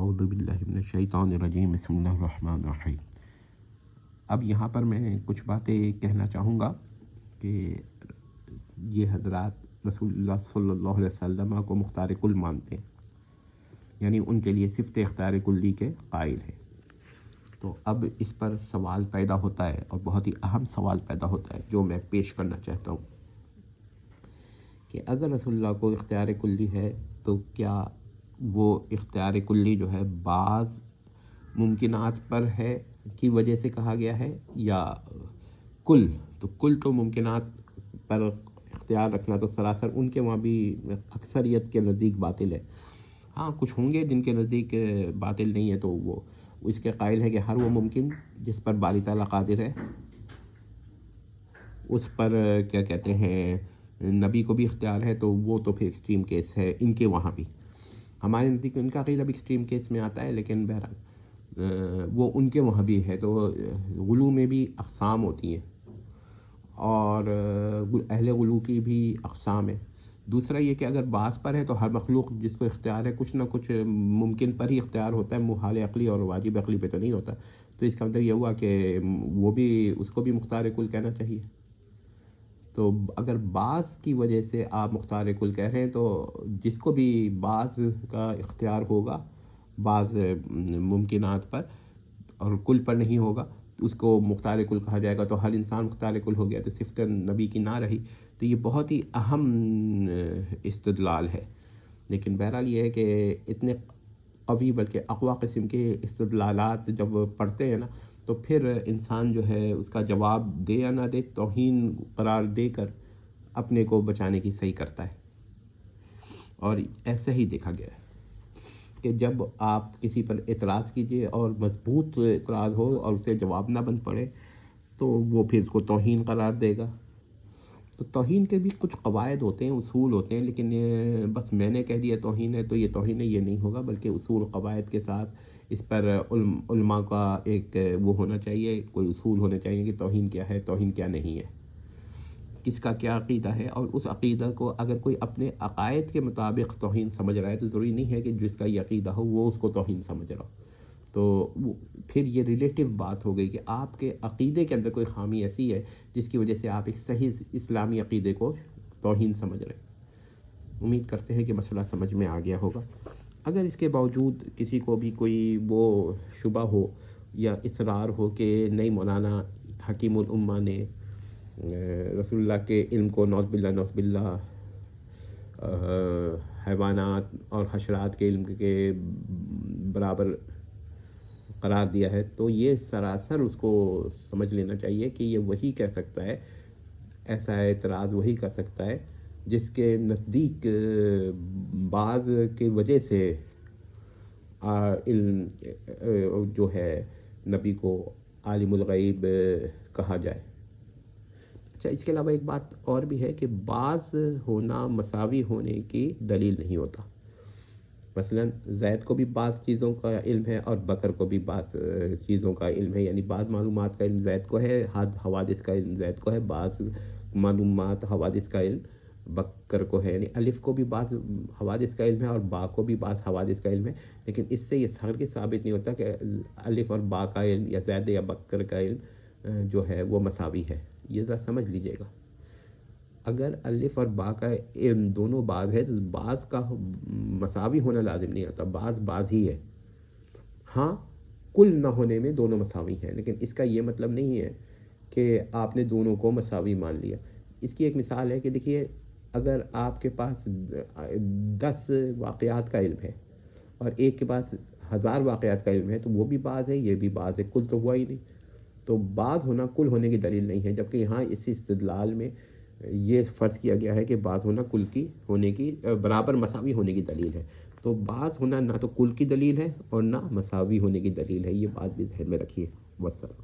اعوذ باللہ من الشیطان الرجیم بسم اللہ الرحمن الرحیم۔ اب یہاں پر میں کچھ باتیں کہنا چاہوں گا کہ یہ حضرات رسول اللہ صلی اللہ علیہ وسلم کو مختار کل مانتے ہیں، یعنی ان کے لیے صفت اختیار کلی کے قائل ہیں۔ تو اب اس پر سوال پیدا ہوتا ہے اور بہت ہی اہم سوال پیدا ہوتا ہے جو میں پیش کرنا چاہتا ہوں کہ اگر رسول اللہ کو اختیار کلی ہے تو کیا وہ اختیار کلی جو ہے بعض ممکنات پر ہے کی وجہ سے کہا گیا ہے یا کل تو ممکنات پر اختیار رکھنا تو سراسر ان کے وہاں بھی اکثریت کے نزدیک باطل ہے۔ ہاں کچھ ہوں گے جن کے نزدیک باطل نہیں ہے تو وہ اس کے قائل ہے کہ ہر وہ ممکن جس پر باری تعالیٰ قادر ہے اس پر کیا کہتے ہیں نبی کو بھی اختیار ہے، تو وہ تو پھر ایکسٹریم کیس ہے ان کے وہاں بھی۔ ہمارے نزدیک ان کا عقیدہ بھی ایکسٹریم کیس میں آتا ہے، لیکن بہرحال وہ ان کے وہاں بھی ہے۔ تو غلو میں بھی اقسام ہوتی ہیں اور اہل غلو کی بھی اقسام ہے۔ دوسرا یہ کہ اگر بعض پر ہے تو ہر مخلوق جس کو اختیار ہے کچھ نہ کچھ ممکن پر ہی اختیار ہوتا ہے، محال عقلی اور واجب عقلی پہ تو نہیں ہوتا۔ تو اس کا مطلب یہ ہوا کہ وہ بھی اس کو بھی مختار کل کہنا چاہیے۔ تو اگر بعض کی وجہ سے آپ مختار کل کہہ رہے ہیں تو جس کو بھی بعض کا اختیار ہوگا بعض ممکنات پر اور کل پر نہیں ہوگا اس کو مختار کل کہا جائے گا، تو ہر انسان مختار کل ہو گیا، تو صفت نبی کی نہ رہی۔ تو یہ بہت ہی اہم استدلال ہے، لیکن بہرحال یہ ہے کہ اتنے قوی بلکہ اقوی قسم کے استدلالات جب پڑھتے ہیں نا تو پھر انسان جو ہے اس کا جواب دے یا نہ دے توہین قرار دے کر اپنے کو بچانے کی صحیح کرتا ہے۔ اور ایسا ہی دیکھا گیا ہے کہ جب آپ کسی پر اعتراض کیجئے اور مضبوط اعتراض ہو اور اسے جواب نہ بن پڑے تو وہ پھر اس کو توہین قرار دے گا۔ تو توہین کے بھی کچھ قواعد ہوتے ہیں، اصول ہوتے ہیں، لیکن بس میں نے کہہ دیا توہین ہے تو یہ توہین ہے، یہ نہیں ہوگا، بلکہ اصول قواعد کے ساتھ اس پر علماء کا ایک وہ ہونا چاہیے، کوئی اصول ہونے چاہیے کہ توہین کیا ہے، توہین کیا نہیں ہے، کس کا کیا عقیدہ ہے، اور اس عقیدہ کو اگر کوئی اپنے عقائد کے مطابق توہین سمجھ رہا ہے تو ضروری نہیں ہے کہ جس کا یہ عقیدہ ہو وہ اس کو توہین سمجھ رہا ہو۔ تو پھر یہ ریلیٹیو بات ہو گئی کہ آپ کے عقیدے کے اندر کوئی خامی ایسی ہے جس کی وجہ سے آپ ایک صحیح اسلامی عقیدے کو توہین سمجھ رہے ہیں۔ امید کرتے ہیں کہ مسئلہ سمجھ میں آ گیا ہوگا۔ اگر اس کے باوجود کسی کو بھی کوئی وہ شبہ ہو یا اصرار ہو کہ نہیں مولانا حکیم الامہ نے رسول اللہ کے علم کو نعوذ باللہ حیوانات اور حشرات کے علم کے برابر قرار دیا ہے، تو یہ سراسر اس کو سمجھ لینا چاہیے کہ یہ وہی کہہ سکتا ہے، ایسا اعتراض وہی کر سکتا ہے جس کے نزدیک بعض کی وجہ سے علم جو ہے نبی کو عالم الغیب کہا جائے۔ اچھا، اس کے علاوہ ایک بات اور بھی ہے کہ بعض ہونا مساوی ہونے کی دلیل نہیں ہوتا۔ مثلا زید کو بھی بعض چیزوں کا علم ہے اور بکر کو بھی بعض چیزوں کا علم ہے، یعنی بعض معلومات کا علم زید کو ہے، حوادث کا علم زید کو ہے، بعض معلومات حوادث کا علم بکر کو ہے، یعنی الف کو بھی بعض حوادث کا علم ہے اور با کو بھی بعض حوادث کا علم ہے، لیکن اس سے یہ ہرگز ثابت نہیں ہوتا کہ الف اور با کا علم یا زید یا بکر کا علم جو ہے وہ مساوی ہے۔ یہ ذرا سمجھ لیجئے گا، اگر الف اور با کا علم دونوں بعض ہے تو بعض کا مساوی ہونا لازم نہیں ہوتا، بعض ہی ہے۔ ہاں کل نہ ہونے میں دونوں مساوی ہیں، لیکن اس کا یہ مطلب نہیں ہے کہ آپ نے دونوں کو مساوی مان لیا۔ اس کی ایک مثال ہے کہ دیکھیے اگر آپ کے پاس 10 واقعات کا علم ہے اور ایک کے پاس 1000 واقعات کا علم ہے تو وہ بھی بعض ہے، یہ بھی بعض ہے، کل تو ہوا ہی نہیں۔ تو بعض ہونا کل ہونے کی دلیل نہیں ہے، جبکہ یہاں اس استدلال میں یہ فرض کیا گیا ہے کہ بعض ہونا کل کی ہونے کی برابر مساوی ہونے کی دلیل ہے۔ تو بعض ہونا نہ تو کل کی دلیل ہے اور نہ مساوی ہونے کی دلیل ہے، یہ بات بھی ذہن میں رکھیے۔ والسلام۔